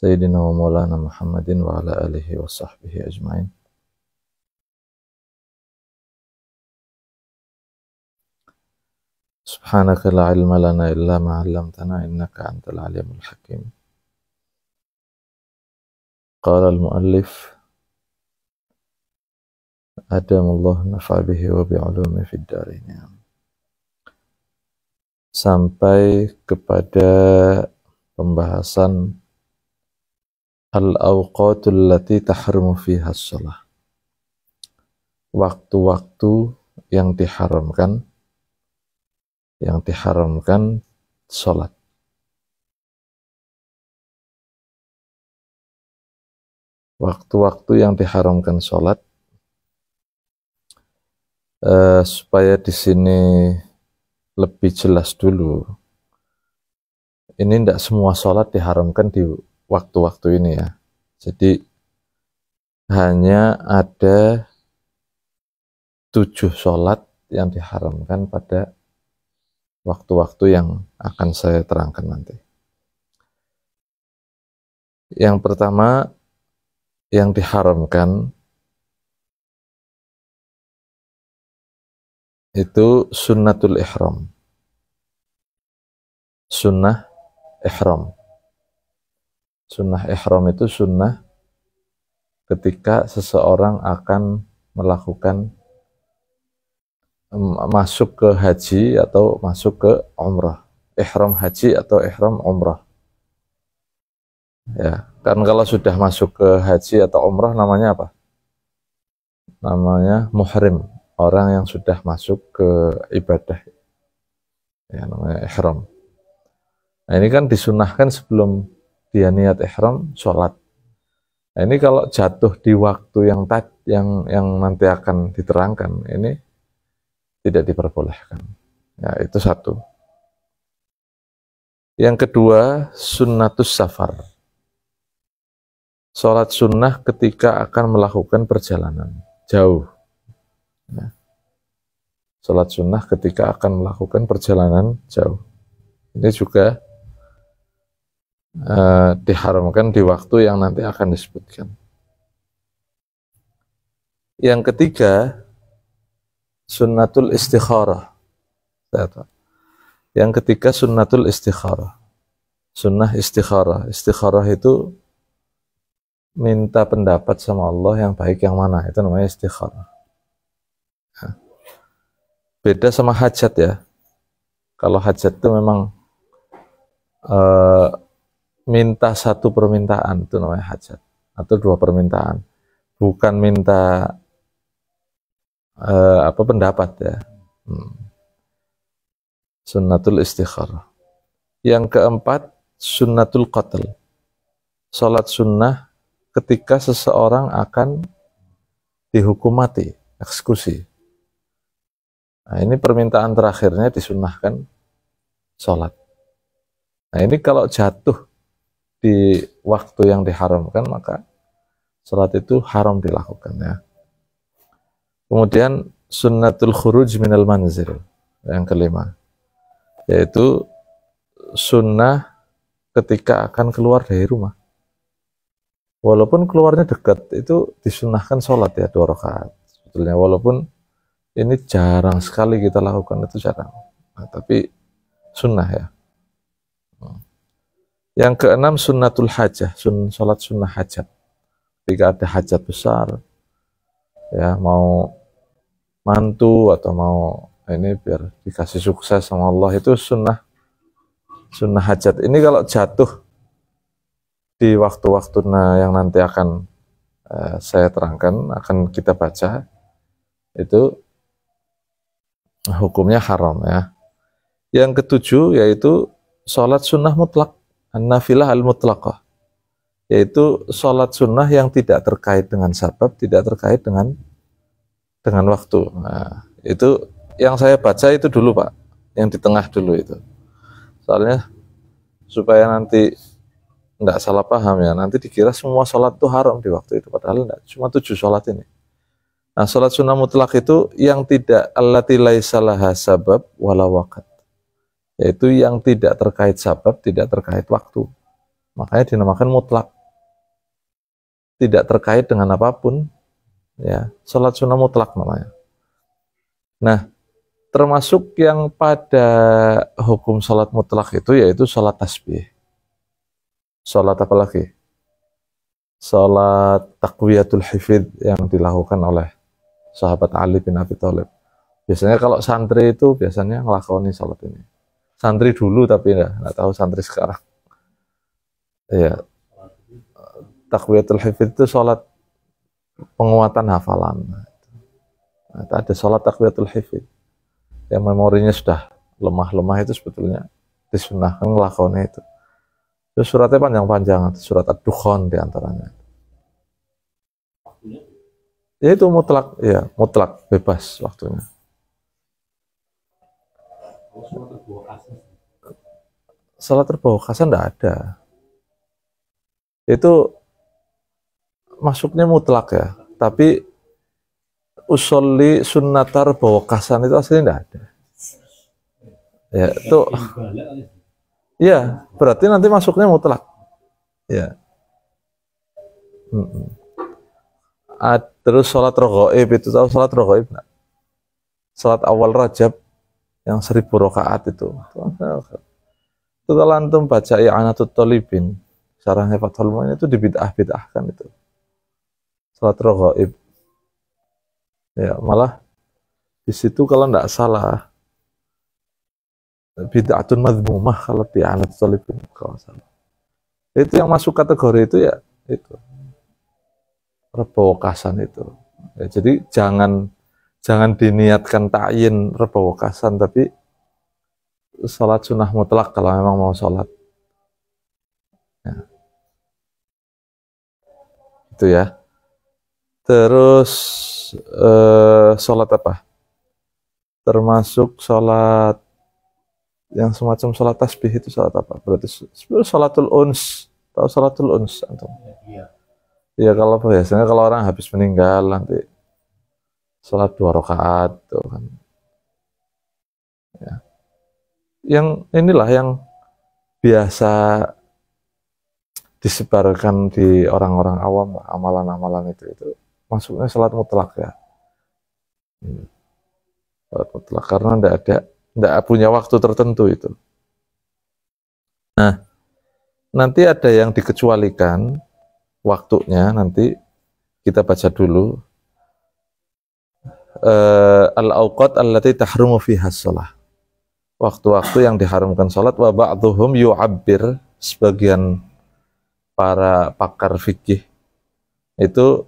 Sayyidina wa maulana Muhammadin wa ala alihi wa sahbihi ajma'in. Subhanaka la ilma lana illa ma 'allamtana innaka antal alimul hakim. Qala al-muallif adamullahu nafa'a bihi wa bi'ulumi fid dharain. Sampai kepada pembahasan al-awqatul lati tahrumu fiha shalah. Waktu-waktu yang diharamkan salat. Waktu-waktu yang diharamkan salat, supaya di sini lebih jelas dulu. Ini tidak semua salat diharamkan di waktu-waktu ini ya. Jadi hanya ada 7 salat yang diharamkan pada waktu-waktu yang akan saya terangkan nanti. Yang pertama yang diharamkan itu sunnatul ihram. Sunnah ihram. Sunnah ihram itu sunnah ketika seseorang akan melakukan masuk ke haji atau masuk ke umrah. Ihram haji atau ihram umrah. Ya, kan kalau sudah masuk ke haji atau umrah namanya apa? Namanya muhrim. Orang yang sudah masuk ke ibadah, ya namanya ihram. Nah ini kan disunahkan sebelum dia niat ihram sholat. Nah ini kalau jatuh di waktu yang nanti akan diterangkan, ini tidak diperbolehkan. Ya itu satu. Yang kedua sunnatus safar. Sholat sunnah ketika akan melakukan perjalanan jauh. Ya. Salat sunnah ketika akan melakukan perjalanan jauh. Ini juga diharamkan di waktu yang nanti akan disebutkan. Yang ketiga, sunnatul istikharah. Yang ketiga, sunnatul istikharah. Sunnah istikharah. Istikharah itu minta pendapat sama Allah yang baik yang mana. Itu namanya istikharah. Beda sama hajat ya. Kalau hajat itu memang minta satu permintaan, itu namanya hajat, atau 2 permintaan, bukan minta pendapat ya. Sunnatul istikharah. Yang keempat sunnatul qatl. Salat sunnah ketika seseorang akan dihukum mati, eksekusi. Nah ini permintaan terakhirnya disunnahkan sholat. Nah ini kalau jatuh di waktu yang diharamkan maka sholat itu haram dilakukan ya. Kemudian sunnatul khuruj minal manzil. Yang kelima yaitu sunnah ketika akan keluar dari rumah. Walaupun keluarnya dekat itu disunnahkan sholat ya 2 rakaat sebetulnya, walaupun ini jarang sekali kita lakukan, itu jarang. Nah, tapi sunnah ya. Yang keenam sunnatul hajah, sholat sunnah hajat. Ketika ada hajat besar, ya mau mantu atau mau ini biar dikasih sukses sama Allah, itu sunnah hajat. Ini kalau jatuh di waktu-waktu yang nanti akan saya terangkan, akan kita baca, itu hukumnya haram ya. Yang ketujuh yaitu sholat sunnah mutlak, an-nafilah al-mutlaqah, yaitu sholat sunnah yang tidak terkait dengan sabab, tidak terkait dengan waktu. Nah, itu yang saya baca itu dulu Pak, yang di tengah dulu itu. Soalnya supaya nanti tidak salah paham ya, nanti dikira semua sholat itu haram di waktu itu, padahal tidak, cuma 7 sholat ini. Nah, sholat sunnah mutlak itu yang tidak allati laisa laha sabab wala waqt, yaitu yang tidak terkait sabab, tidak terkait waktu. Makanya dinamakan mutlak, tidak terkait dengan apapun, ya, sholat sunnah mutlak namanya. Nah, termasuk yang pada hukum sholat mutlak itu yaitu sholat tasbih. Sholat apa lagi? Sholat taqwiyatul hifid yang dilakukan oleh sahabat Ali bin Abi Thalib. Biasanya kalau santri itu biasanya ngelakoni sholat ini. Santri dulu tapi nggak tahu santri sekarang. Ya, taqwiyatul hifid itu sholat penguatan hafalan. Nah, ada sholat taqwiyatul hifid yang memorinya sudah lemah-lemah, itu sebetulnya disunahkan ngelakoni itu. Terus suratnya panjang-panjang, surat Ad-Dukhan diantaranya. Ya itu mutlak, ya mutlak, bebas waktunya. Salat terbawa kasan enggak ada. Itu masuknya mutlak ya, tapi usolli sunnatar bawa kasan itu aslinya enggak ada. Ya itu, ya berarti nanti masuknya mutlak. Ya. Terus sholat raghaib, itu tahu sholat raghaib enggak? Sholat awal Rajab yang 1000 rakaat itu. Itu kalau antum baca I'anatut Thalibin, syarahnya Fathul Mu'in, itu dibid'ah-bid'ahkan itu. Sholat raghaib. Ya, malah di situ kalau enggak salah bid'atun madzmumah kalau di I'anatut Thalibin kalau salah. Itu yang masuk kategori itu ya itu. Rebawa kasan itu. Ya, jadi jangan diniatkan ta'yin rebawa kasan, tapi sholat sunnah mutlak kalau memang mau sholat. Ya. Itu ya. Terus sholat apa? Termasuk sholat yang semacam sholat tasbih itu sholat apa? Berarti sholatul uns. Tahu sholatul uns antum? Iya. Ya kalau biasanya kalau orang habis meninggal nanti sholat 2 rakaat tuh kan. Ya. Yang inilah yang biasa disebarkan di orang-orang awam, amalan-amalan itu masuknya sholat mutlak ya. Sholat mutlak karena enggak punya waktu tertentu itu. Nah, nanti ada yang dikecualikan waktunya, nanti kita baca dulu. Al-awqat allati tahrumu fiha shalah. Waktu-waktu yang diharamkan salat. Wa ba'dhum yu'abbir, sebagian para pakar fikih itu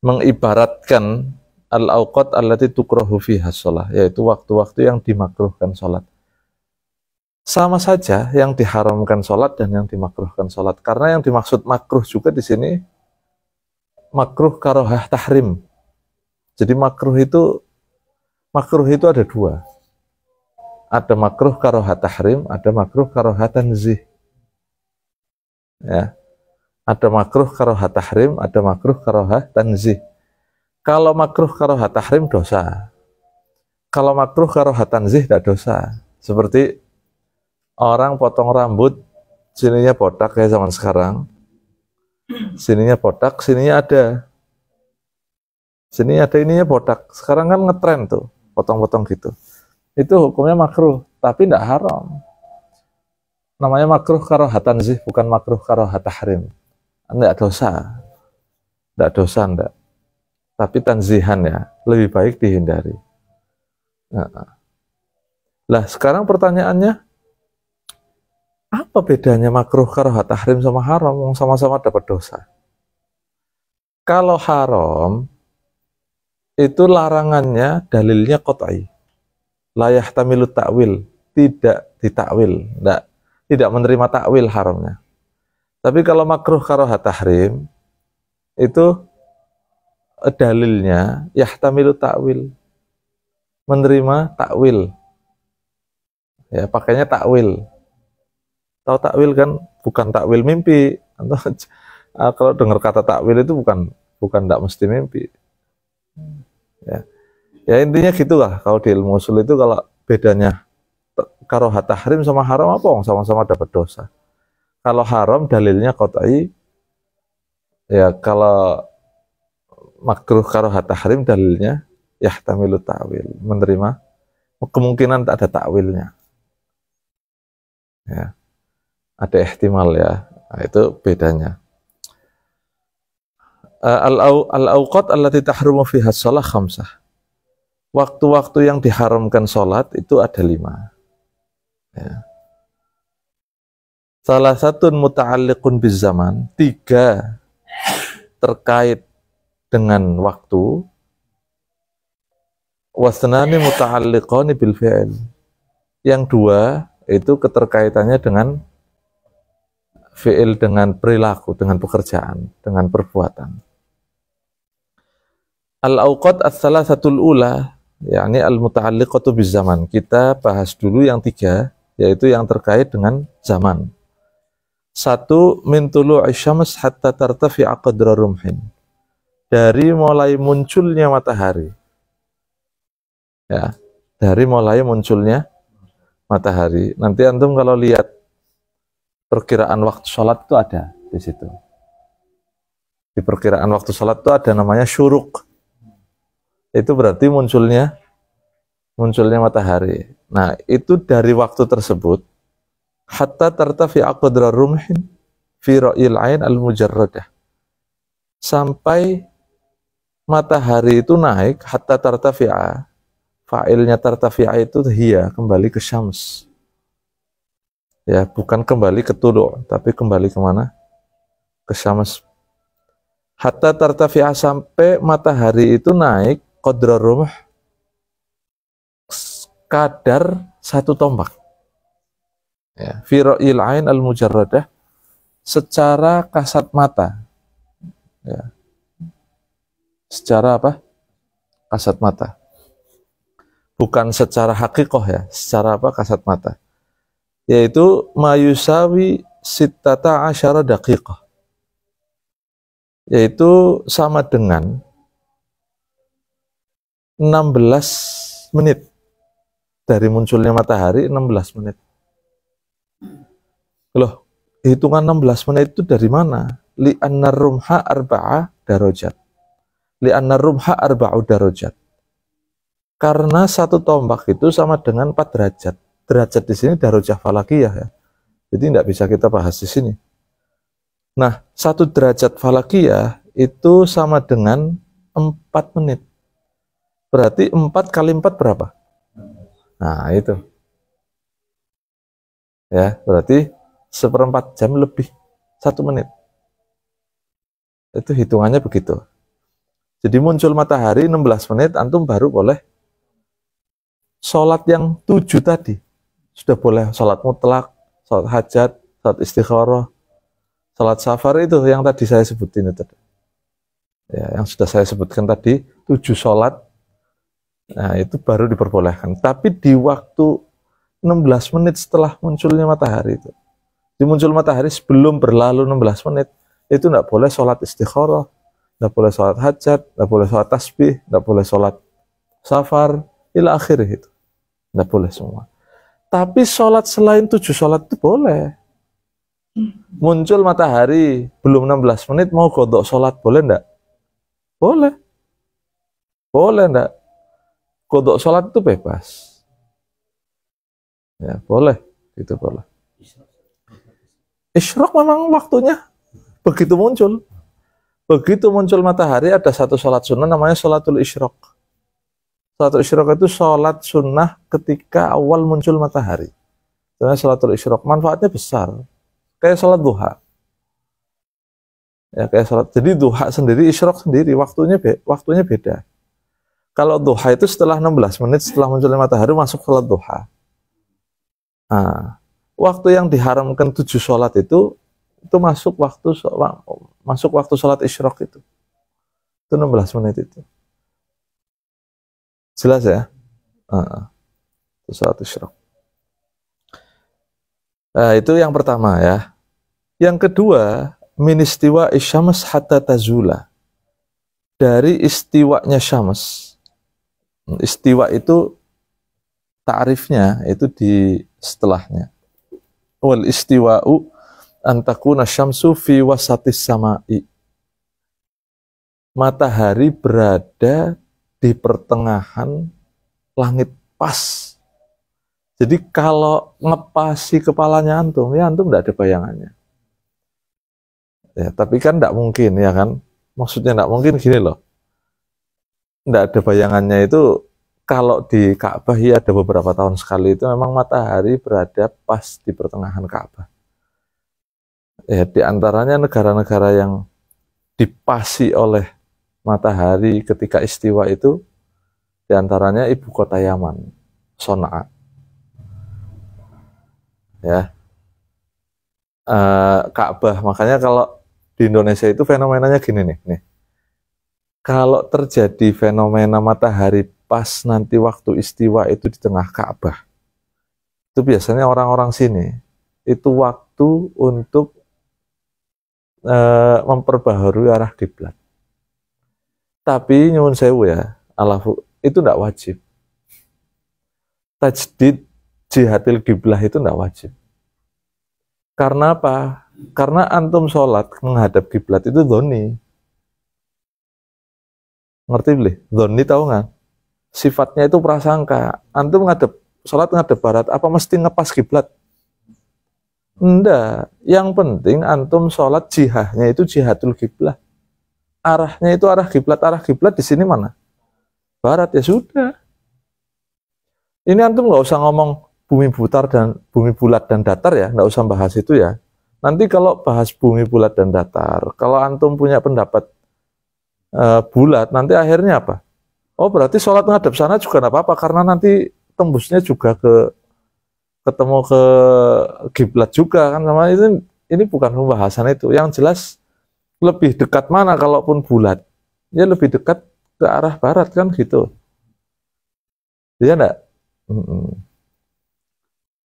mengibaratkan al-awqat allati tukrahu fiha shalah, yaitu waktu-waktu yang dimakruhkan salat. Sama saja yang diharamkan sholat dan yang dimakruhkan sholat. Karena yang dimaksud makruh juga di sini makruh karohah tahrim. Jadi makruh itu ada 2. Ada makruh karohah tahrim, ada makruh karohah tanzih. Ya. Ada makruh karohah tahrim, ada makruh karohah tanzih. Kalau makruh karohah tahrim dosa. Kalau makruh karohah tanzih tidak dosa. Seperti orang potong rambut, sininya botak kayak zaman sekarang. Sininya botak, sininya ada. Sini ada ininya botak. Sekarang kan ngetren tuh, potong-potong gitu. Itu hukumnya makruh, tapi tidak haram. Namanya makruh karohah tanzih, bukan makruh karohah tahrim. Enggak dosa. Enggak dosa, enggak. Tapi tanzihan ya, lebih baik dihindari. Nah, sekarang pertanyaannya, apa bedanya makruh karohah tahrim sama haram? Sama-sama dapat dosa. Kalau haram, itu larangannya dalilnya qat'i. La yahtamilu ta'wil, tidak ditakwil, tidak menerima takwil haramnya. Tapi kalau makruh karohah tahrim, itu dalilnya yahtamilu ta'wil, menerima takwil. Ya, pakainya takwil. Tahu takwil kan, bukan takwil mimpi. Kalau dengar kata takwil itu bukan tidak mesti mimpi. Ya intinya gitulah. Kalau di ilmu usul itu, kalau bedanya karohah tahrim sama haram apa? Sama-sama dapat dosa. Kalau haram dalilnya qat'i, ya kalau makruh karahat tahrim dalilnya yahtamilu ta'wil, menerima kemungkinan tak ada takwilnya. Ya, ada ihtimal ya. Nah, itu bedanya. Al-awqat allati tahrumu fiha shalah khamsah. Waktu-waktu yang diharamkan sholat itu ada 5. Ya. Salah satu muta'alliqun bizaman, 3 terkait dengan waktu, wasnani muta'alliqani bil fi'il. Yang 2 itu keterkaitannya dengan fi'il, dengan perilaku, dengan pekerjaan, dengan perbuatan. Al-awqat as-salasatul ula, yakni al-muta'alliqatu bizaman. Kita bahas dulu yang 3, yaitu yang terkait dengan zaman. 1, min tulu'i syams hatta tartafi'a qadra rumhin. Dari mulai munculnya matahari. Ya, dari mulai munculnya matahari. Nanti antum kalau lihat perkiraan waktu sholat itu ada di situ. Di perkiraan waktu sholat itu ada namanya syuruk. Itu berarti munculnya matahari. Nah, itu dari waktu tersebut hatta tartafi'a qadra rumhin fi ra'yil ain al-mujarradah. Sampai matahari itu naik hatta tartafi'a. Fa'ilnya tartafi'a itu hiya, kembali ke syams. Ya, bukan kembali ke tulu', tapi kembali ke mana? Ke syams. Hatta tartafi'a, sampai matahari itu naik qadra rumh, kadar 1 tombak. Ya, fi ra'yil ain al-mujarradah, secara kasat mata. Ya. Secara apa? Kasat mata. Bukan secara hakikoh ya, secara apa? Kasat mata. Yaitu mayusawi sittata asyara daqiqah. Yaitu sama dengan 16 menit. Dari munculnya matahari 16 menit. Loh, hitungan 16 menit itu dari mana? Li'anna rumha arba'a darajat. Li'anna rumha arba'u darajat. Karena 1 tombak itu sama dengan 4 derajat. Derajat di sini darajah falakiyah ya. Jadi tidak bisa kita bahas di sini. Nah, 1 derajat falakiyah itu sama dengan 4 menit. Berarti 4 kali 4 berapa? Nah, itu. Ya, berarti 1/4 jam lebih 1 menit. Itu hitungannya begitu. Jadi muncul matahari 16 menit, antum baru boleh sholat yang 7 tadi. Sudah boleh sholat mutlak, sholat hajat, sholat istikharah, sholat safar, itu yang tadi saya sebutin itu. Ya, yang sudah saya sebutkan tadi, 7 sholat. Nah, itu baru diperbolehkan. Tapi di waktu 16 menit setelah munculnya matahari itu. Di muncul matahari sebelum berlalu 16 menit, itu tidak boleh sholat istikharah, tidak boleh sholat hajat, tidak boleh sholat tasbih, tidak boleh sholat safar, ila akhirnya itu. Tidak boleh semua. Tapi sholat selain 7 sholat itu boleh. Muncul matahari, belum 16 menit, mau qadha sholat, boleh enggak? Boleh. Boleh enggak? Qadha sholat itu bebas. Ya, boleh. Itu boleh. Isyraq memang waktunya begitu muncul. Begitu muncul matahari, ada 1 sholat sunnah namanya sholatul isyraq. Sholatul isyraq itu sholat sunnah ketika awal muncul matahari. Namanya sholatul isyraq. Manfaatnya besar. Kayak sholat duha. Ya, kayak sholat. Jadi duha sendiri, isyraq sendiri, waktunya beda. Kalau duha itu setelah 16 menit setelah munculnya matahari masuk sholat duha. Nah, waktu yang diharamkan 7 sholat itu masuk waktu sholat isyraq itu 16 menit itu. Jelas ya? Itu sholat isyraq. Nah, itu yang pertama ya. Yang kedua, min istiwa isyams hatta tazula. Dari istiwanya syams. Istiwa itu ta'rifnya itu di setelahnya. Wal istiwa'u antakuna syamsu fi wasatis sama'i. Matahari berada di pertengahan langit pas. Jadi kalau ngepasi kepalanya antum, ya antum tidak ada bayangannya. Ya, tapi kan tidak mungkin, ya kan? Maksudnya tidak mungkin gini loh. Tidak ada bayangannya itu kalau di Ka'bah ya ada beberapa tahun sekali itu memang matahari berada pas di pertengahan Ka'bah. Ya, di antaranya negara-negara yang dipasi oleh matahari ketika istiwa itu, di antaranya ibu kota Yaman, Son'a. Ya, Ka'bah. Makanya kalau di Indonesia itu fenomenanya gini nih. Kalau terjadi fenomena matahari pas nanti waktu istiwa itu di tengah Ka'bah, itu biasanya orang-orang sini itu waktu untuk memperbaharui arah kiblat. Tapi nyuwun sewu ya, itu tidak wajib. Tajdid jihadil kiblah itu tidak wajib. Karena apa? Karena antum sholat menghadap kiblat itu dhoni. Ngerti belum? Dhoni tahu nggak? Sifatnya itu prasangka. Antum sholat ngadep barat, apa mesti ngepas kiblat? Enggak. Yang penting antum sholat jihahnya itu jihadul kiblah. Arahnya itu arah kiblat. Arah kiblat di sini mana? Barat, ya sudah. Ini antum nggak usah ngomong bumi bulat dan datar ya, nggak usah bahas itu ya. Nanti kalau bahas bumi bulat dan datar, kalau antum punya pendapat bulat, nanti akhirnya apa? Oh berarti sholat ngadep sana juga nggak apa-apa, karena nanti tembusnya juga ketemu ke kiblat juga kan, sama itu. Ini bukan pembahasan itu. Yang jelas lebih dekat mana kalaupun bulat, ya lebih dekat ke arah barat kan gitu. Iya enggak?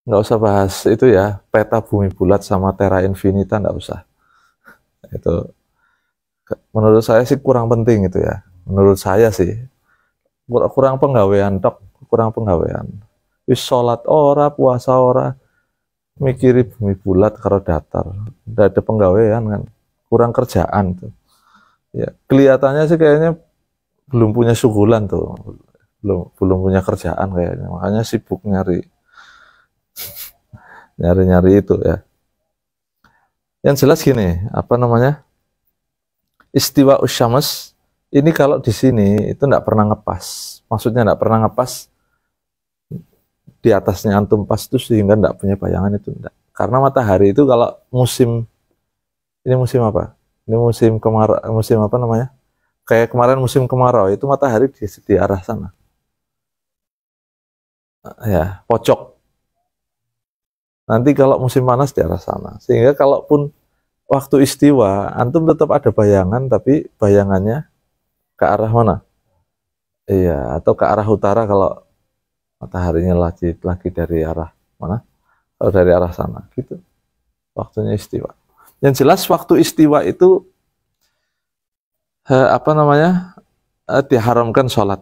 Nggak usah bahas itu ya, peta bumi bulat sama terra infinita, nggak usah. Itu menurut saya sih kurang penting itu ya. Menurut saya sih kurang penggawean tok, kurang penggawean. Wis sholat ora, puasa ora, mikiri bumi bulat karo datar, nggak ada penggawean kan, kurang kerjaan tuh. Ya kelihatannya sih kayaknya belum punya sugulan tuh, belum punya kerjaan kayaknya, makanya sibuk nyari itu ya. Yang jelas gini, apa namanya, istiwa usyams ini kalau di sini itu tidak pernah ngepas. Maksudnya tidak pernah ngepas di atasnya antum pas itu sehingga tidak punya bayangan, itu enggak. Karena matahari itu kalau musim, ini musim apa? Ini musim kemarau, musim apa namanya? Kayak kemarin musim kemarau itu matahari di arah sana. Ya, pojok. Nanti kalau musim panas di arah sana. Sehingga kalaupun waktu istiwa, antum tetap ada bayangan, tapi bayangannya ke arah mana? Iya, atau ke arah utara kalau mataharinya lagi dari arah mana? Kalau dari arah sana, gitu. Waktunya istiwa. Yang jelas waktu istiwa itu diharamkan sholat.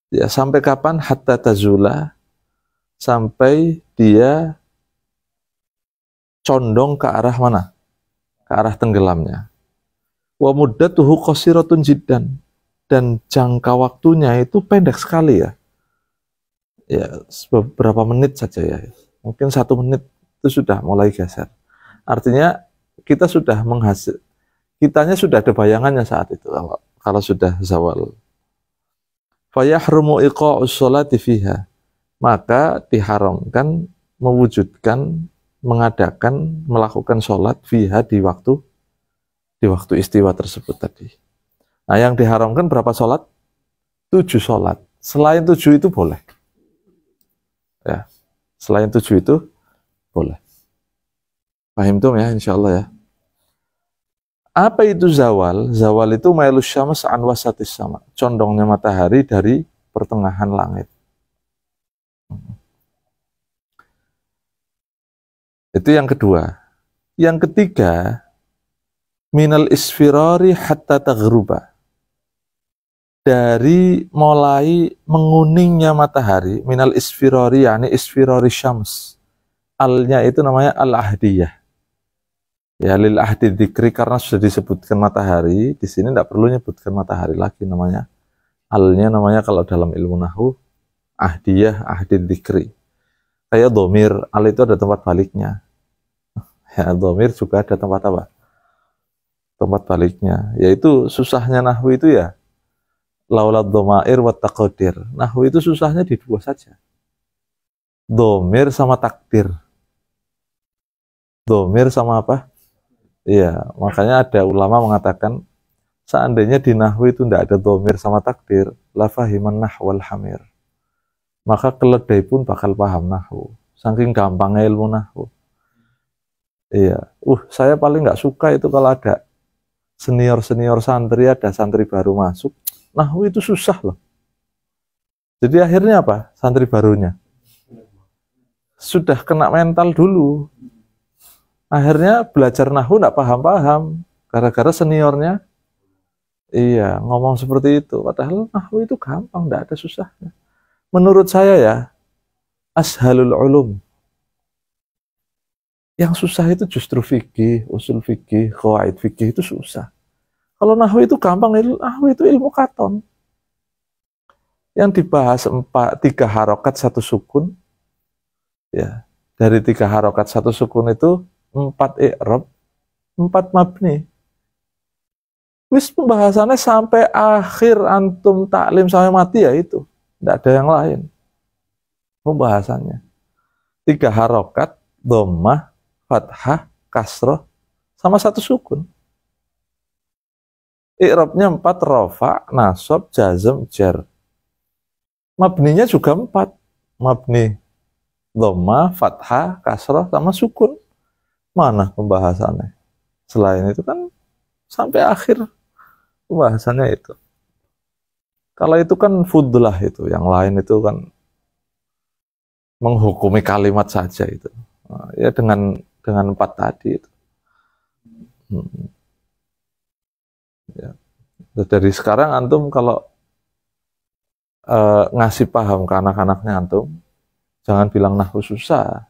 Ya, sampai kapan? Hatta tazula, sampai dia condong ke arah mana? Ke arah tenggelamnya. Wa muddatuhu qasiratun jiddan, dan jangka waktunya itu pendek sekali ya. Ya, beberapa menit saja ya. Mungkin 1 menit itu sudah mulai geser. Artinya kita sudah kitanya sudah ada bayangannya saat itu kalau sudah zawal. Fa yahrumu iqa'us sholati fiha, maka diharamkan melakukan sholat fiha di waktu istiwa tersebut tadi. Nah, yang diharamkan berapa sholat? 7 sholat. Selain 7 itu boleh. Ya, selain 7 itu boleh. Paham tuh ya, insya Allah ya. Apa itu zawal? Zawal itu mailus syams an wasatis sama, condongnya matahari dari pertengahan langit. Itu yang kedua. Yang ketiga, minal isfirari hatta taghruba, dari mulai menguningnya matahari, minal isfirari, yakni isfirari syams. Alnya itu namanya al-ahdiyah. Ya lil ahdi dzikri, karena sudah disebutkan matahari, di sini tidak perlu menyebutkan matahari lagi, namanya alnya namanya kalau dalam ilmu nahwu ahdiyah ahdi dzikri. Kayak domir, al itu ada tempat baliknya. Ya, domir juga ada tempat apa? Tempat baliknya. Yaitu susahnya nahwu itu ya laulad domair wa taqdir. Nahwu itu susahnya di dua saja. Domir sama takdir. Domir sama apa? Iya, makanya ada ulama mengatakan seandainya di nahwu itu tidak ada domir sama takdir, la fahiman nahwal hamir. Maka keledai pun bakal paham nahwu. Saking gampangnya ilmu nahwu. Iya, saya paling nggak suka itu kalau ada senior santri, ada santri baru masuk, nahwu itu susah loh. Jadi akhirnya apa? Santri barunya sudah kena mental dulu. Akhirnya belajar nahwu nggak paham-paham, gara-gara seniornya iya ngomong seperti itu. Padahal nahwu itu gampang, nggak ada susahnya. Menurut saya ya, ashalul ulum. Yang susah itu justru fikih, usul fikih, qawaid fikih itu susah. Kalau nahwu itu gampang, nahwu itu ilmu katon. Yang dibahas 3 harokat 1 sukun, ya dari 3 harokat 1 sukun itu 4 i'rab, 4 mabni. Wis pembahasannya sampai akhir antum taklim sampai mati ya itu. Tidak ada yang lain. Pembahasannya 3 harokat, dhammah, fathah, kasroh, sama 1 sukun. I'rabnya 4, rafa, nasab, jazm, jar. Mabninya juga 4. Mabni, dhammah, fathah, kasroh, sama sukun. Mana pembahasannya? Selain itu kan sampai akhir pembahasannya itu. Kalau itu kan fudlah itu, yang lain itu kan menghukumi kalimat saja itu. Nah, ya dengan 4 tadi itu. Ya. Dari sekarang antum kalau ngasih paham ke anak-anaknya antum, jangan bilang nahwu susah.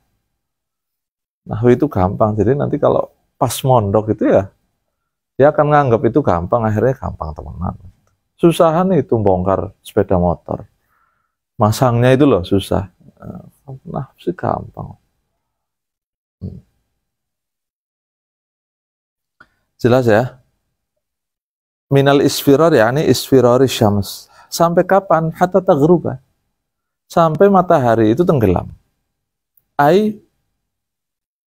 Nahwu itu gampang, jadi nanti kalau pas mondok itu ya, dia akan nganggap itu gampang, akhirnya gampang temenan. Susahan itu bongkar sepeda motor, masangnya itu loh susah. Nahwu sih gampang. Jelas ya? Minal isfirar, yakni isfirari syams. Sampai kapan? Hatta taghruba. Sampai matahari itu tenggelam.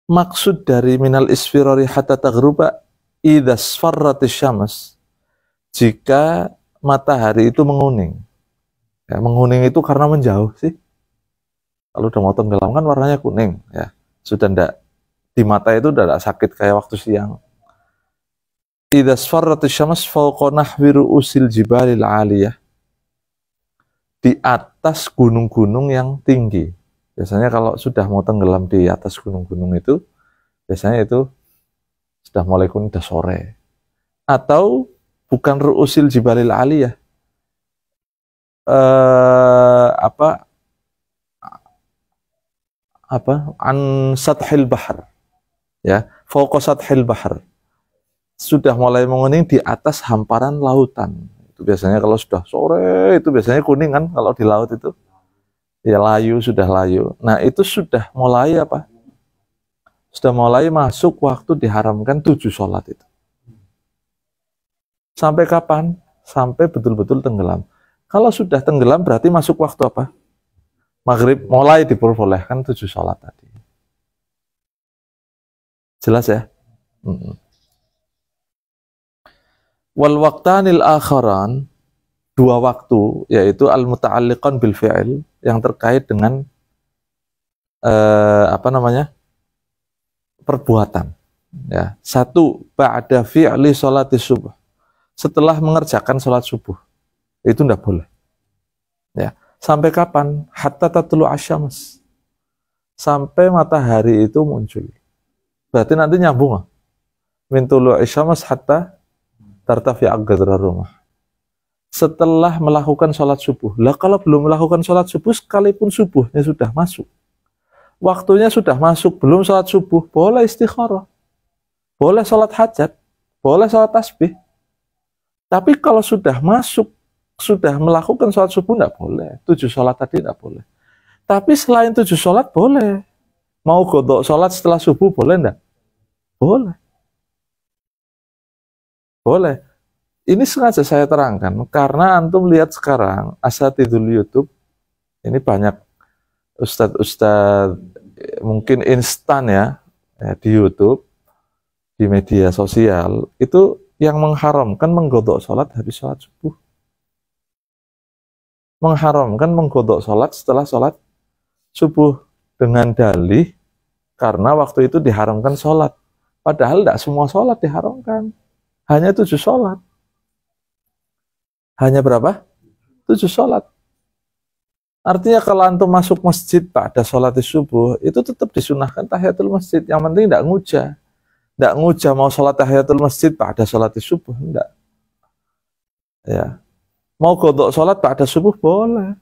Maksud dari minal isfirari hatta taghruba idza sfarratis syams, jika matahari itu menguning. Ya, menguning itu karena menjauh sih. Kalau udah mau tenggelam kan warnanya kuning ya. Sudah ndak di mata itu udah sakit kayak waktu siang. Idza sfarratis syams fawqa nahwi ru'usil jibalil 'aliyah. Di atas gunung-gunung yang tinggi. Biasanya kalau sudah mau tenggelam di atas gunung-gunung itu, biasanya itu sudah mulai kuning, sudah sore. Atau bukan ru'usil jibalil 'aliyah. An sathil bahar. Ya, fawqa sathil bahar. Sudah mulai menguning di atas hamparan lautan. Itu biasanya kalau sudah sore itu biasanya kuning kan kalau di laut itu. Ya layu, sudah layu. Nah itu sudah mulai apa? Sudah mulai masuk waktu diharamkan 7 sholat itu. Sampai kapan? Sampai betul-betul tenggelam. Kalau sudah tenggelam berarti masuk waktu apa? Maghrib, mulai diperbolehkan 7 sholat tadi. Jelas ya? Wal waqtanil akharan, 2 waktu, yaitu al-muta'alliqan bil fi'il, yang terkait dengan perbuatan. Ya, 1 ba'da fi'li sholati subuh, setelah mengerjakan sholat subuh, itu tidak boleh. Ya, sampai kapan? Hatta tatlu asyams, sampai matahari itu muncul. Berarti nanti nyambung min tulu asyams hatta tartafi aqdar rumah. Setelah melakukan sholat subuh. Lah kalau belum melakukan sholat subuh, sekalipun subuhnya sudah masuk, waktunya sudah masuk, belum sholat subuh, boleh istikharah. boleh sholat hajat, boleh sholat tasbih. Tapi kalau sudah masuk, sudah melakukan sholat subuh, tidak boleh. 7 sholat tadi tidak boleh. Tapi selain 7 sholat boleh. Mau godok sholat setelah subuh boleh enggak? Boleh. Boleh. Ini sengaja saya terangkan karena antum lihat sekarang asatidul YouTube ini banyak ustadz-ustadz mungkin instan ya di YouTube, di media sosial itu yang mengharamkan menggodok sholat habis sholat subuh, mengharamkan menggodok sholat setelah sholat subuh dengan dalih karena waktu itu diharamkan sholat. Padahal tidak semua sholat diharamkan, hanya 7 sholat. Hanya berapa? 7 sholat. Artinya kalau antum masuk masjid pada sholat subuh, itu tetap disunahkan tahiyatul masjid. Yang penting tidak ngujah. Tidak ngujah mau sholat tahiyatul masjid pada sholat subuh, enggak. Ya. Mau godok sholat pada subuh boleh.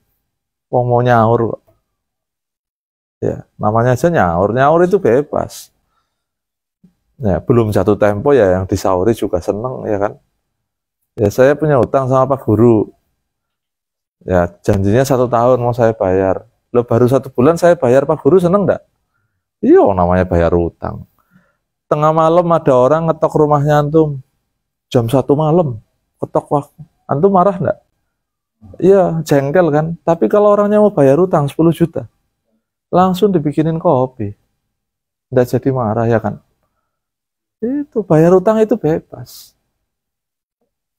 Mau nyaur. Ya, namanya aja nyaur. Nyaur itu bebas. Ya, belum jatuh tempo ya yang disauri juga seneng ya kan. Ya saya punya utang sama Pak Guru. Ya janjinya 1 tahun mau saya bayar. Lo baru 1 bulan saya bayar, Pak Guru seneng enggak? Iya namanya bayar utang. Tengah malam ada orang ngetok rumahnya antum. Jam 1 malam ketok waktu. Antum marah enggak? Iya jengkel kan. Tapi kalau orangnya mau bayar utang 10 juta. Langsung dibikinin kopi. Enggak jadi marah ya kan. Itu bayar utang itu bebas.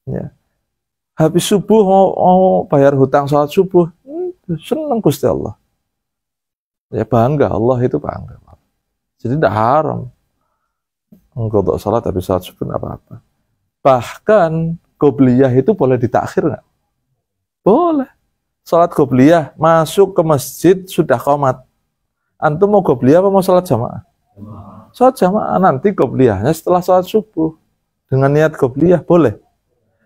Ya. Habis subuh mau bayar hutang sholat subuh, senang Gusti Allah. Ya bangga, Allah itu bangga. Jadi tidak haram menggodok sholat habis sholat subuh apa-apa. Bahkan qobliyah itu boleh ditakhir nggak? Boleh. Sholat qobliyah masuk ke masjid sudah qomat. Antum mau qobliyah apa mau sholat jamaah? Sholat jamaah nanti qobliyahnya setelah sholat subuh dengan niat qobliyah boleh.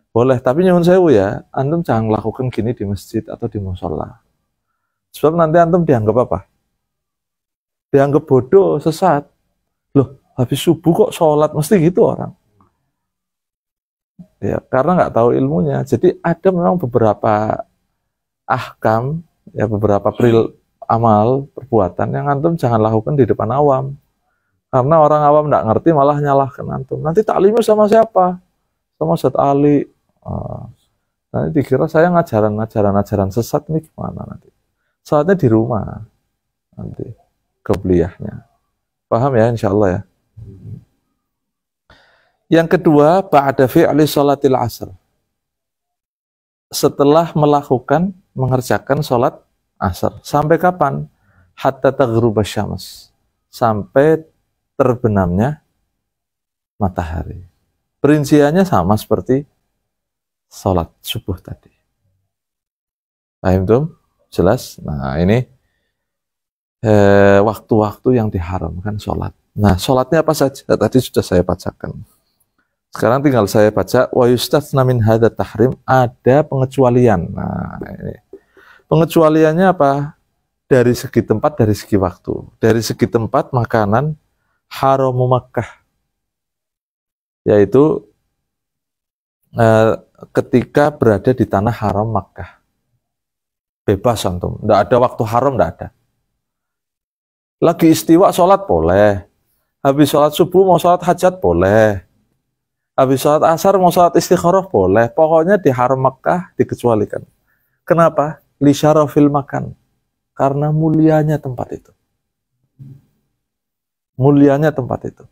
Boleh, tapi nyuwun sewu ya, antum jangan lakukan gini di masjid atau di musola. Sebab nanti antum dianggap apa? Dianggap bodoh, sesat. Loh, habis subuh kok sholat, mesti gitu orang. Ya, karena nggak tahu ilmunya. Jadi ada memang beberapa ahkam, ya beberapa amal, perbuatan yang antum jangan lakukan di depan awam. Karena orang awam nggak ngerti malah nyalahkan antum. Nanti taklimnya sama siapa? Sama Ustadz Ali. Nanti dikira saya ngajaran sesat nih gimana nanti. Saatnya di rumah nanti qobliyahnya. Paham ya insyaallah ya. Yang kedua, ba'da fi'li sholatil asr. Setelah mengerjakan sholat asar. Sampai kapan? Hatta taghruba syams. Sampai terbenamnya matahari. Perinciannya sama seperti sholat subuh tadi. Paham tuh? Jelas? Nah ini waktu-waktu yang diharamkan sholat. Nah sholatnya apa saja? Tadi sudah saya bacakan. Sekarang tinggal saya baca. Wa yustatsna min hadza tahrim. Ada pengecualian. Nah ini. Pengecualiannya apa? Dari segi tempat, dari segi waktu. Dari segi tempat makanan haramu Makkah. Yaitu ketika berada di tanah haram Makkah. Bebas antum, tidak ada waktu haram, tidak ada. Lagi istiwa sholat boleh. Habis sholat subuh mau sholat hajat boleh. Habis sholat asar mau sholat istikharah boleh. Pokoknya di haram Makkah dikecualikan. Kenapa? Li syarafil makan. Karena mulianya tempat itu. Mulianya tempat itu.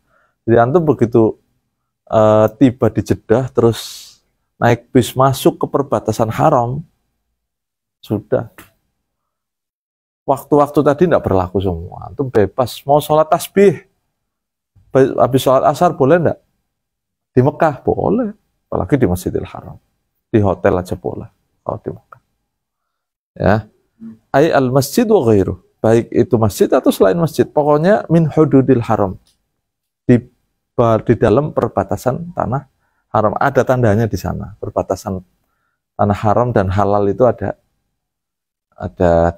Jadi antum begitu tiba di Jeddah terus naik bis masuk ke perbatasan haram, sudah. Waktu-waktu tadi tidak berlaku semua. Antum bebas. Mau sholat tasbih, habis sholat asar boleh enggak? Di Mekah boleh. Apalagi di Masjidil Haram. Di hotel aja boleh. Kalau di Mekah. Ya. Ay al-masjid wa ghairuh. Baik itu masjid atau selain masjid. Pokoknya min hududil haram. Di dalam perbatasan tanah haram. Ada tandanya di sana. Perbatasan tanah haram dan halal itu ada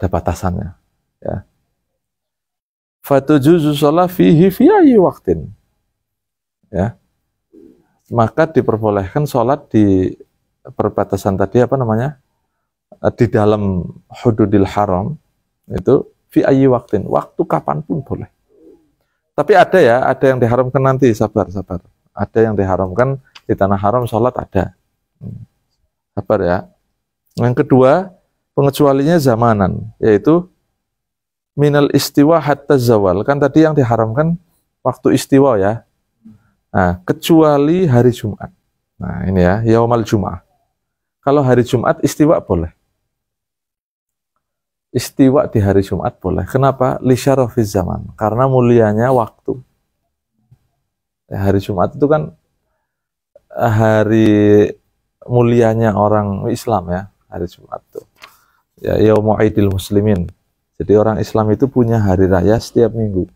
batasannya. Ya. Fatujuzu sholat fihi fi ayyi waqtin. ya, maka diperbolehkan sholat di perbatasan tadi apa namanya, di dalam hududil haram itu fi ayyi waktin, waktu kapanpun boleh. Tapi ada ya, ada yang diharamkan nanti, sabar. Ada yang diharamkan di tanah haram sholat ada. Sabar ya. Yang kedua, pengecualinya zamanan, yaitu minal istiwa hatta zawal. Kan tadi yang diharamkan waktu istiwa ya. Nah, kecuali hari Jumat. Nah, ini ya, yaumal Jum'ah. Kalau hari Jumat istiwa boleh. Istiwa di hari Jumat boleh. Kenapa? Li syarafiz zaman. Karena mulianya waktu. Ya, hari Jumat itu kan hari mulianya orang Islam ya, hari Jumat itu. Ya, Yaumu Aidil Muslimin. Jadi orang Islam itu punya hari raya setiap minggu.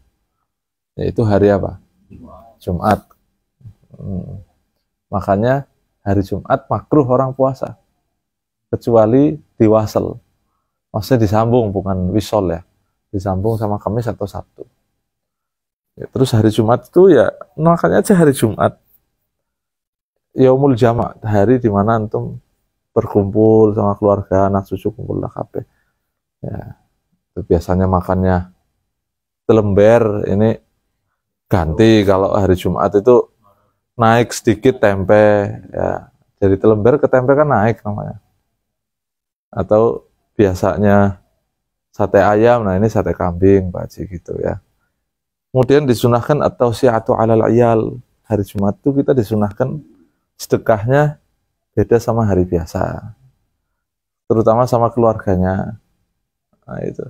Yaitu hari apa? Jumat. Makanya hari Jumat makruh orang puasa. Kecuali diwasel. Maksudnya disambung, bukan wisol ya. Disambung sama Kamis atau Sabtu. Ya, terus hari Jumat itu ya, makanya aja hari Jumat. Yaumul Jama', hari dimana antum berkumpul sama keluarga, anak cucu kumpul lah kabeh. Ya, itu biasanya makannya telember, ini ganti kalau hari Jumat itu naik sedikit tempe, ya. Dari telember ke tempe kan naik namanya. Atau biasanya sate ayam, nah ini sate kambing, Pak Haji gitu ya. Kemudian disunahkan atau si'atu alal iyal. Hari Jumat itu kita disunahkan sedekahnya beda sama hari biasa. Terutama sama keluarganya. Nah itu.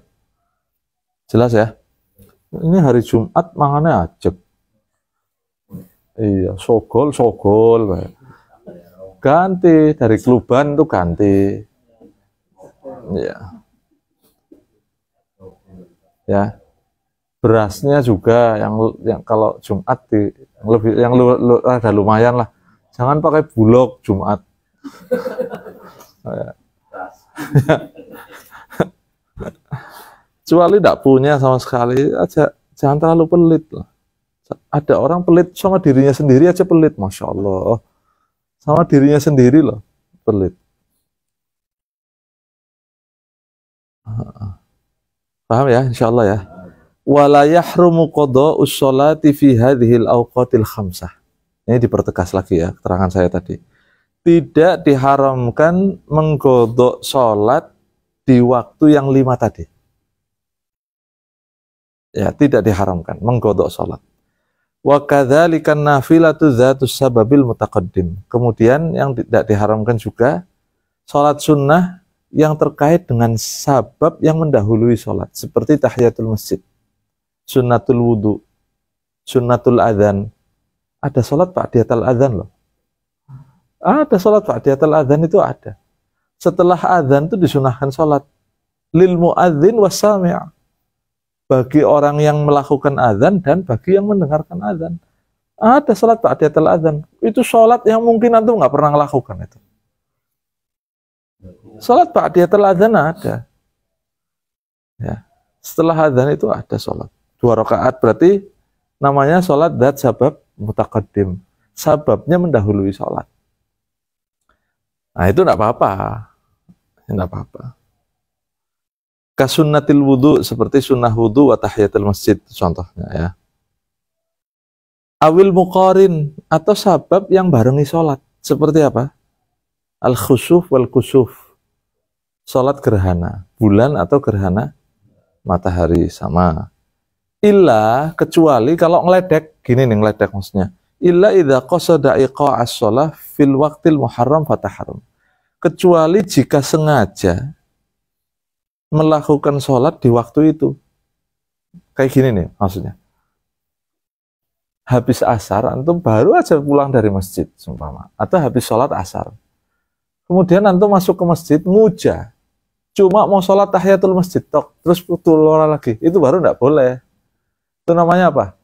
Jelas ya? Ini hari Jumat mangannya ajek. Iya, sogol. Ganti, dari Kluban tuh ganti. Ya. Ya. Berasnya juga yang kalau Jumat yang ada lumayan lah. Jangan pakai bulog Jumat. Ya. Kecuali tidak punya sama sekali aja, jangan terlalu pelit lah. Ada orang pelit sama dirinya sendiri aja pelit, Masya Allah. Sama dirinya sendiri loh, pelit. Paham ya, insya Allah ya. Wala yahrumu qada'us sholati fi hadhil awqatil khamsah. Ini dipertegas lagi ya, keterangan saya tadi. Tidak diharamkan menggodok sholat di waktu yang 5 tadi. Ya, tidak diharamkan menggodok sholat. Wa kadzalika nafilatu dzatus sababil mutaqaddim. Kemudian yang tidak diharamkan juga sholat sunnah yang terkait dengan sabab yang mendahului sholat, seperti tahiyatul masjid, sunnatul wudu, sunnatul adzan. Ada sholat ba'diyatul adzan loh. Ada sholat ba'diyatul adzan itu ada. Setelah adzan itu disunahkan sholat lil muadzin wassami', bagi orang yang melakukan adzan dan bagi yang mendengarkan adzan. Ada sholat ba'diyatul adzan. Itu sholat yang mungkin antum nggak pernah lakukan itu. Sholat ba'diyatul adzan ada. Ya. Setelah adzan itu ada sholat 2 rakaat, berarti namanya sholat dzat sabab mutaqaddim. Sababnya mendahului sholat. Nah itu enggak apa-apa. Enggak apa-apa. Kasunnatil wudu, seperti sunnah wudu wa tahiyatul masjid contohnya ya. Awil muqarin, atau sabab yang barengi sholat. Seperti apa? Al-khusuf wal kusuf. Sholat gerhana bulan atau gerhana matahari sama. Illa, kecuali kalau ngeledek, gini nih ngeledek maksudnya. Illa idza qasada iqa'as shalah fil waqtil muharram fataharum. Kecuali jika sengaja melakukan sholat di waktu itu. Kayak gini nih maksudnya. Habis asar, antum baru aja pulang dari masjid, sumpama. Atau habis sholat asar. Kemudian antum masuk ke masjid, nguja. Cuma mau sholat tahiyatul masjid, tok. Terus putul lagi. Itu baru enggak boleh. Itu namanya apa?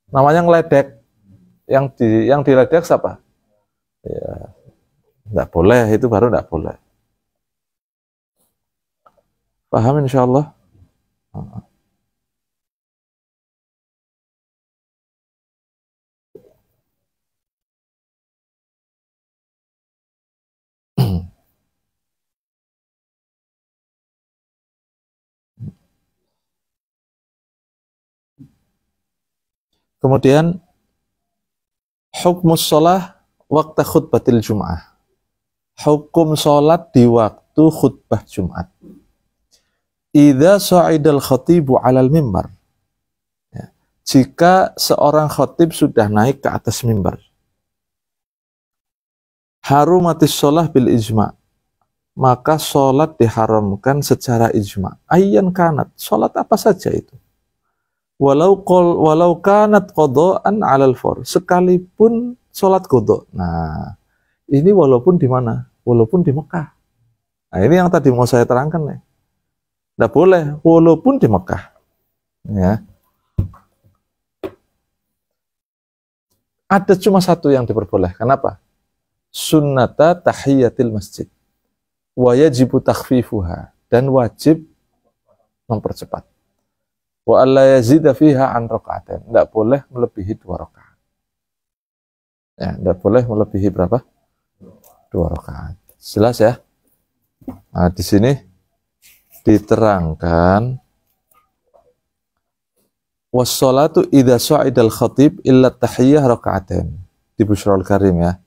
Namanya ngeledek. Yang diledek siapa? Ya, enggak boleh. Itu baru enggak boleh. Paham insyaallah? Kemudian hukmus sholah waktu khutbatil Jum'ah. Hukum sholat di waktu khutbah Jumat. Idza sa'idal khatibu 'alal mimbar. Ya. Jika seorang khatib sudah naik ke atas mimbar. Harumatis sholah bil ijma'. Maka sholat diharamkan secara ijma'. Ayyan kanat. Sholat apa saja itu. Walau kanat qadha'an 'alal fard. Sekalipun sholat qadha'. Nah, ini walaupun di mana? Walaupun di Mekah. Nah, ini yang tadi mau saya terangkan nih. Tidak boleh, walaupun di Mekah. Ya. Ada cuma satu yang diperbolehkan. Apa? Sunnata tahiyatil masjid. Wa yajibu takhfifuha. Dan wajib mempercepat. Wa alla yazida fiha an raka'atain. Tidak boleh melebihi 2 rakaat. Ya, tidak boleh melebihi berapa? 2 rakaat. Jelas ya? Nah, di sini diterangkan was-sholatu idza sa'idal khatib illa tahiyyah raka'atain. Di Busyrul Karim ya.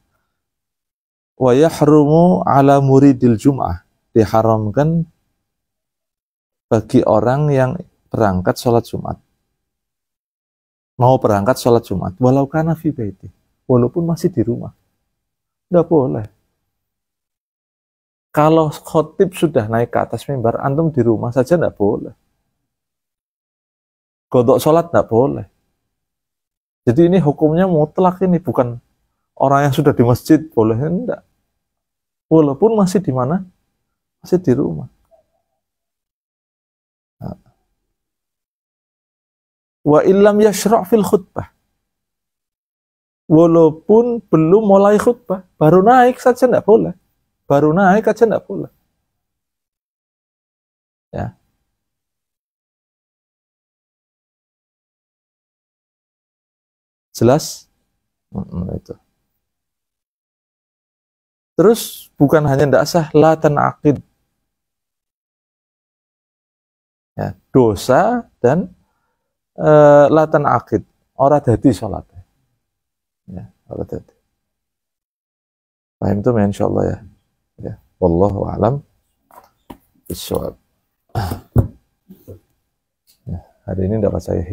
Wa yahrumu ala muridil jum'ah. Diharamkan bagi orang yang berangkat sholat Jumat. Mau berangkat sholat Jumat walau kana fi baiti. Walaupun masih di rumah. Tidak boleh. Kalau khotib sudah naik ke atas mimbar, antum di rumah saja tidak boleh. Godok sholat tidak boleh. Jadi ini hukumnya mutlak, ini bukan orang yang sudah di masjid boleh, enggak. Walaupun masih di mana? Masih di rumah. Wa illam yashra' fil khutbah. Walaupun belum mulai khutbah, baru naik saja tidak boleh. Baru naik aja tidak boleh. Ya. Jelas? Itu. Terus bukan hanya tidak sah, la tanaqid. Ya, dosa dan la tanaqid. Ora dadi salatnya. Ya, ora dadi. Paham itu insyaallah ya. Ya, wallahu a'lam bishawab. Ya, hari ini dapat saya